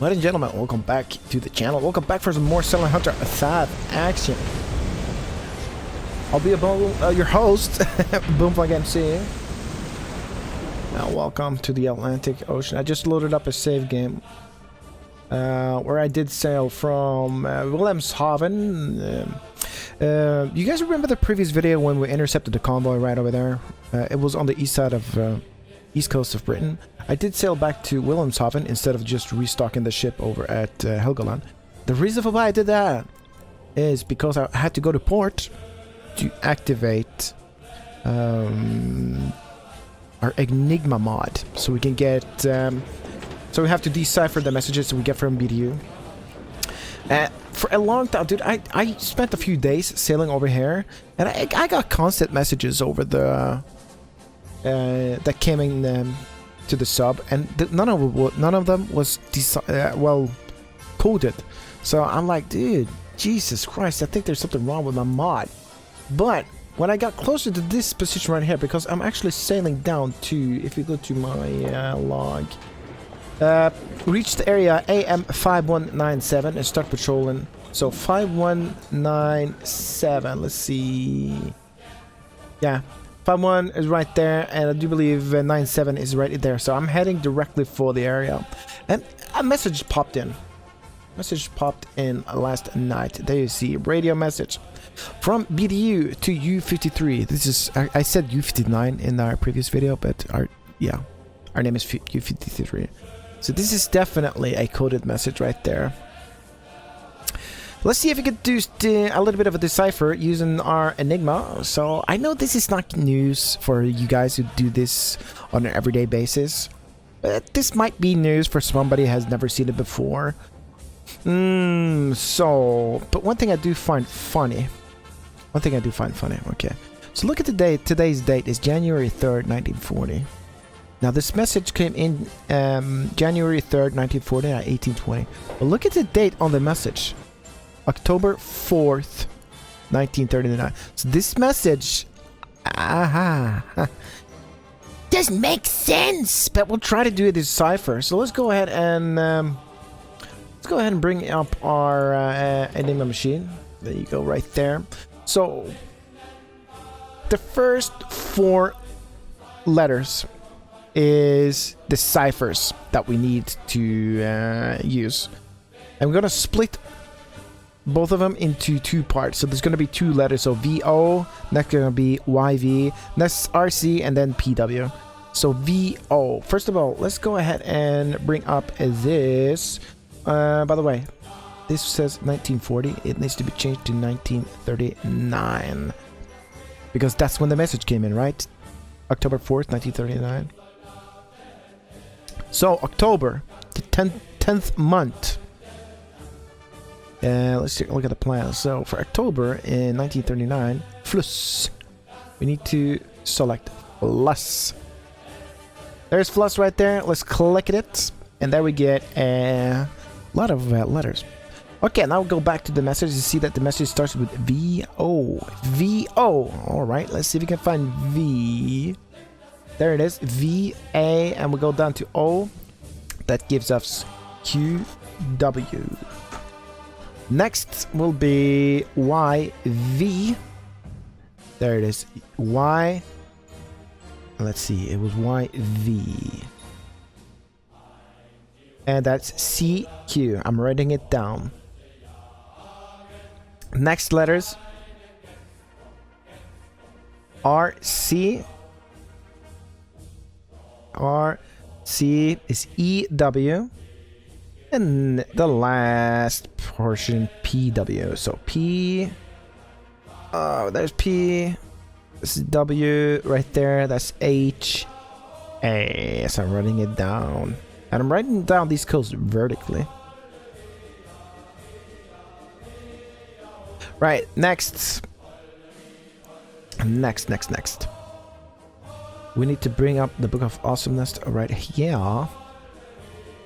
Ladies and gentlemen, welcome back to the channel. Welcome back for some more Silent Hunter 5 action. I'll be your host, Boomflag MC. Now, welcome to the Atlantic Ocean. I just loaded up a save game where I did sail from Wilhelmshaven. You guys remember the previous video when we intercepted the convoy right over there? It was on the east side of east coast of Britain. I did sail back to Wilhelmshaven instead of just restocking the ship over at Helgoland. The reason for why I did that is because I had to go to port to activate our Enigma mod, so we can get so we have to decipher the messages we get from BDU. For a long time, dude, I spent a few days sailing over here, and I got constant messages over the that came in to the sub, and none of them was well coded. So I'm like, dude, Jesus Christ, I think there's something wrong with my mod. But when I got closer to this position right here, because I'm actually sailing down to, if you go to my log, reach the area AM 5197 and start patrolling. So 5197, let's see, yeah, 51 is right there, and I do believe 97 is right there. So I'm heading directly for the area, and a message popped in. Last night. There you see, radio message from BDU to U-53. This is, I said U-59 in our previous video, but our name is U-53. So this is definitely a coded message right there. Let's see if we could do a little bit of a decipher using our Enigma. So I know this is not news for you guys who do this on an everyday basis, but this might be news for somebody who has never seen it before. But one thing I do find funny. Okay. So look at the date. Today's date is January 3rd, 1940. Now this message came in January 3rd, 1940 at 1820. But look at the date on the message. October 4th, 1939. So this message doesn't make sense, but we'll try to do a decipher. So let's go ahead and bring up our Enigma machine. There you go, right there. So the first 4 letters is the ciphers that we need to use. I'm gonna split both of them into 2 parts. So there's going to be 2 letters. So VO, next going to be YV, next RC, and then PW. So VO. First of all, let's go ahead and bring up this. By the way, this says 1940. It needs to be changed to 1939. Because that's when the message came in, right? October 4th, 1939. So October, the 10th month. Let's take a look at the plan. So for October in 1939, Fluss, we need to select Fluss. There's Fluss right there. Let's click it, and there we get a lot of letters. Okay, now we'll go back to the message. You see that the message starts with VO. VO. All right, let's see if we can find V. There it is, VA, and we go down to O. That gives us QW. Next will be YV. There it is, Y. Let's see, it was YV. And that's CQ. I'm writing it down. Next letters. RC. RC is EW. And the last portion, PW. So P. Oh, there's P. This is W right there. That's H. A. So I'm writing it down. And I'm writing down these codes vertically. Right, next. Next. We need to bring up the Book of Awesomeness right here.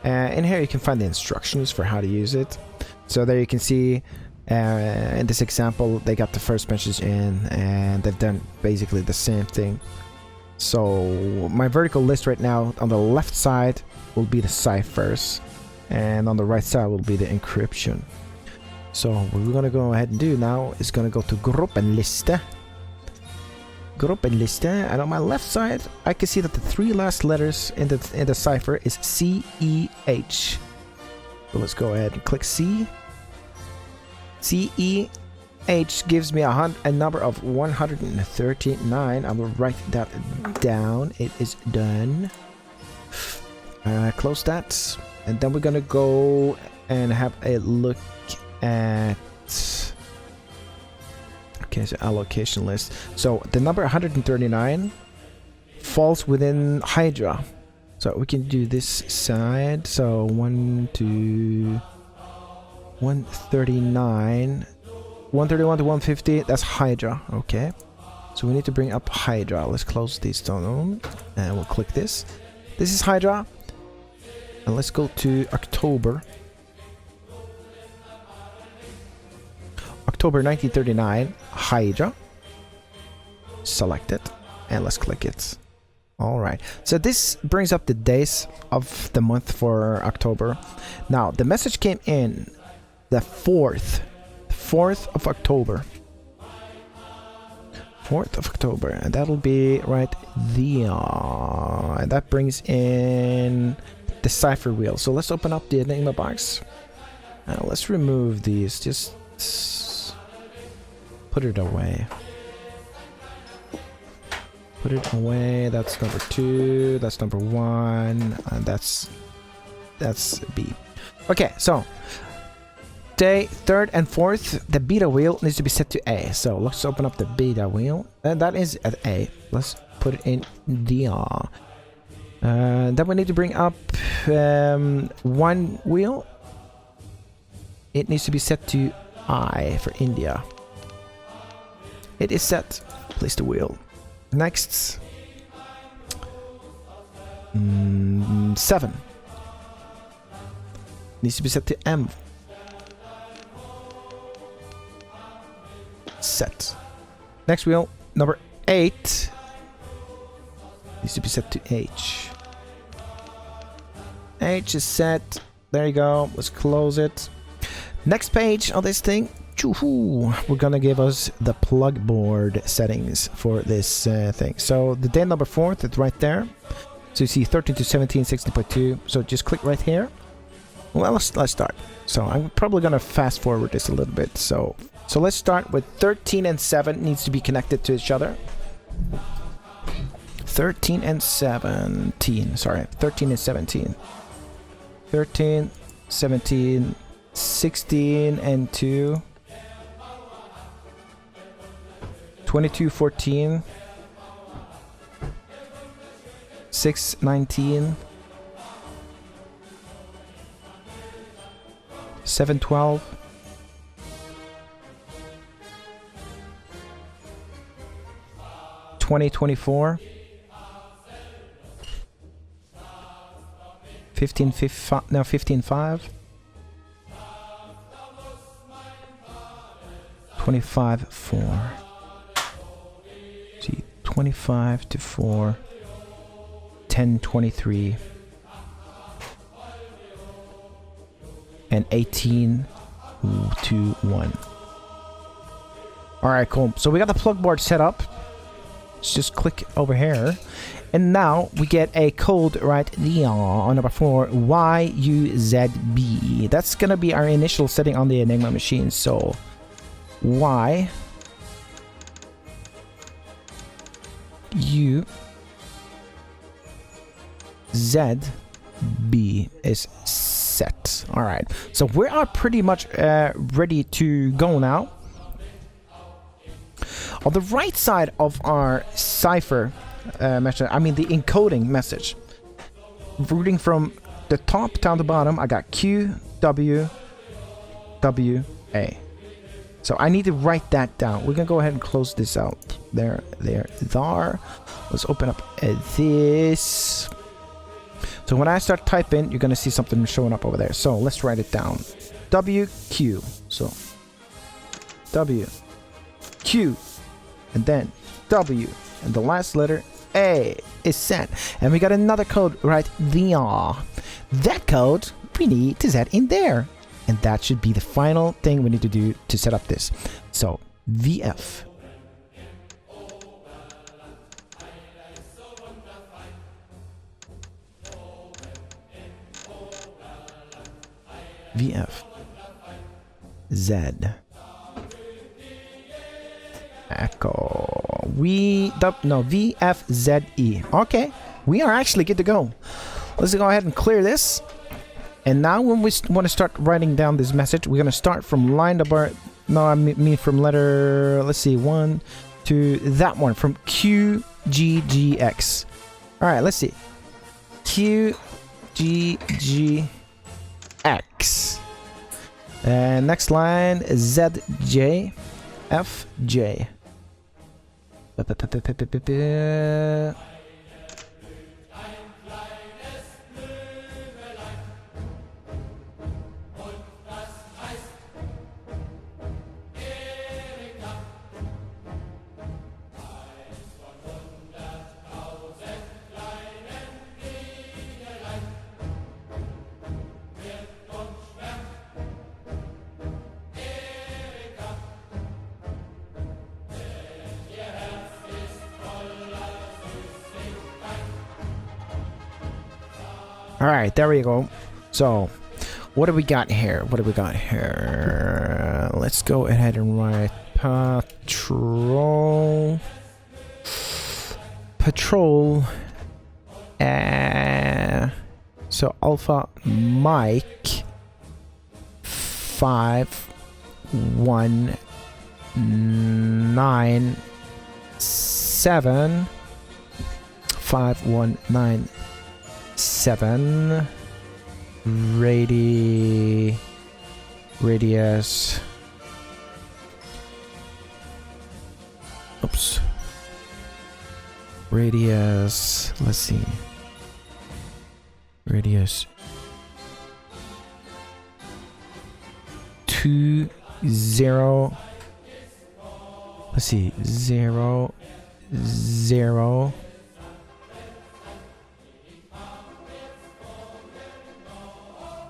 In here you can find the instructions for how to use it. So there you can see in this example they got the first message in, and they've done basically the same thing. So my vertical list right now on the left side will be the ciphers, and on the right side will be the encryption. So what we're gonna go ahead and do now is gonna go to Gruppenliste. Gruppenliste, and on my left side I can see that the three last letters in the cipher is CEH. So let's go ahead and click C. CEH gives me a number of 139. I will write that down. It is done. Close that, and then we're gonna go and have a look at so allocation list. So the number 139 falls within Hydra. So we can do this side. So 139, 131 to 150. That's Hydra. Okay. So we need to bring up Hydra. Let's close this down and we'll click this. This is Hydra. And let's go to October. October 1939, Hydra. Select it, and let's click it. Alright, so this brings up the days of the month for October. Now, the message came in the 4th of October. 4th of October, and that'll be right there. And that brings in the cipher wheel. So let's open up the Enigma box. Let's remove these. Just put it away. Put it away. That's number 2. That's number 1. And that's B. Okay, so day 3rd and 4th, the beta wheel needs to be set to A. So let's open up the beta wheel, and that is at A. Let's put it in D. Then we need to bring up 1 wheel. It needs to be set to I for India. It is set. Place the wheel. Next, 7 needs to be set to M. Set. Next wheel, number 8 needs to be set to H. H is set. There you go. Let's close it. Next page on this thing. We're gonna give us the plug board settings for this thing. So the day number 4th, it's right there. So you see 13 to 17, 16.2. So just click right here. Well, let's start. So I'm probably gonna fast forward this a little bit. So let's start with 13 and 7 needs to be connected to each other. 13 and 17. Sorry, 13 and 17. 13, 17, 16 and 2. 22, 14. 6, 19. 7, 12. 20, 24. 15, 5. 25, 4. See, 25 to 4. 10, 23. And 18 to 1. Alright, cool. So we got the plug board set up. Let's just click over here. And now we get a code right there on number 4, YUZB. That's gonna be our initial setting on the Enigma machine. So Y U Z B is set. All right, so we are pretty much ready to go now. On the right side of our cipher message, I mean the encoding message, reading from the top down to bottom, I got Q, W, W, A. So I need to write that down. We're gonna go ahead and close this out. There. Let's open up this. So when I start typing, you're gonna see something showing up over there. So let's write it down. W, Q. So W, Q, and then W, and the last letter A is set. And we got another code right there. That code we need to set in there. And that should be the final thing we need to do to set up this. So VF. VF. Z. Echo. VFZE. Okay. We are actually good to go. Let's go ahead and clear this. And now when we want to start writing down this message, we're going to start from line number... No, I mean from letter... Let's see. 1 to that one. From QGGX. Alright, let's see. QGGX. And next line, ZJ. FJ. Alright, there we go. So, what do we got here? Let's go ahead and write patrol. So, Alpha Mike 5197 5197 radius. Oops. Radius. Let's see. Radius 20. Let's see. 0 0.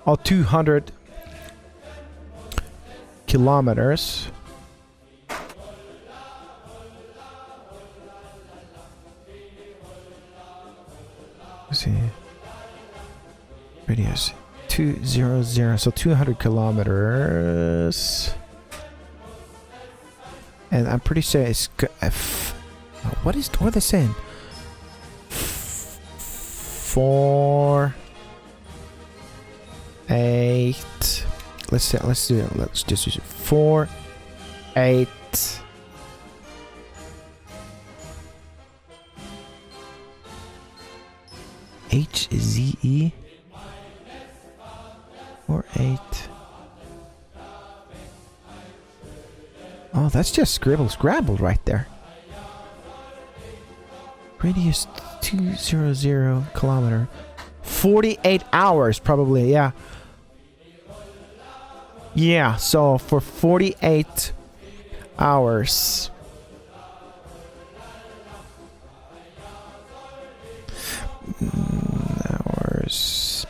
Oh, 200 kilometers. Let's see. Radius 200, so 200 kilometers. And I'm pretty sure it's what are they saying? 4 8. Let's do it. Let's just use it. 4 8 HZE 4 8. Oh, that's just scrabbled right there. Radius 200 kilometer. 48 hours probably, yeah. Yeah, so for 48 hours. Hours.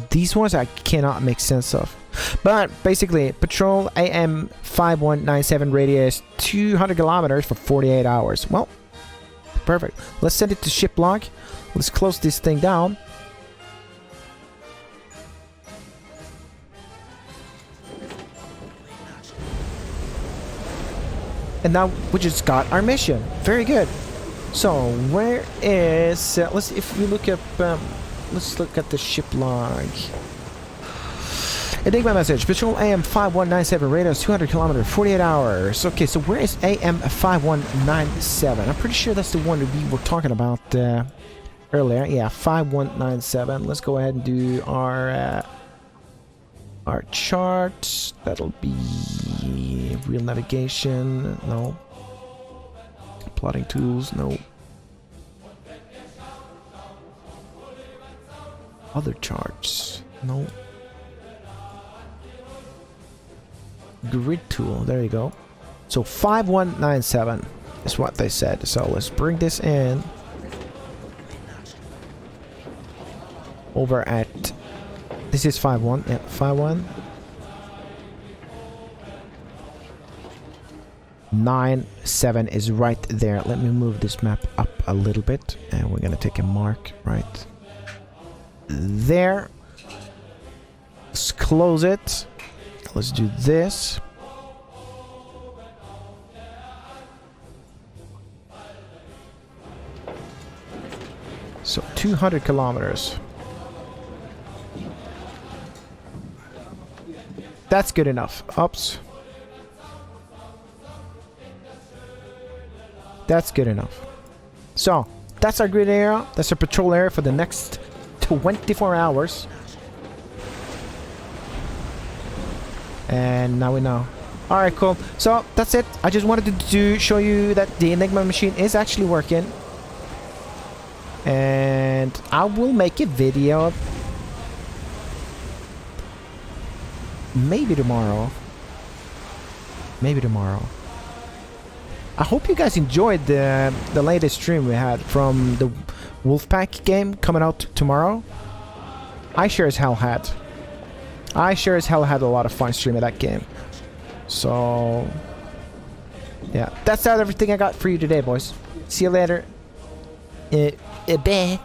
These ones I cannot make sense of. But basically, patrol AM 5197 radius 200 kilometers for 48 hours. Well, perfect. Let's send it to ship log. Let's close this thing down. And now we just got our mission. Very good. So where is? Let's if we look up. Let's look at the ship log. Enigma message. Patrol AM 5197 radius 200 kilometers 48 hours. Okay, so where is AM 5197? I'm pretty sure that's the one that we were talking about earlier. Yeah, 5197. Let's go ahead and do our charts. That'll be RealNavigation. No. Plotting tools. No. Other charts. No. Grid tool. There you go. So 5197 is what they said. So let's bring this in. over at... This is 5-1. Yeah, 5-1. 9-7 is right there. Let me move this map up a little bit. And we're gonna take a mark right there. Let's close it. Let's do this. So 200 kilometers. That's good enough. Oops. That's good enough. So, that's our grid area. That's our patrol area for the next 24 hours. And now we know. Alright, cool. So, that's it. I just wanted to show you that the Enigma machine is actually working. And I will make a video maybe tomorrow. Maybe tomorrow. I hope you guys enjoyed the latest stream we had from the Wolfpack game coming out tomorrow. I sure as hell had. A lot of fun streaming that game. So, yeah. That's everything I got for you today, boys. See you later. Bye.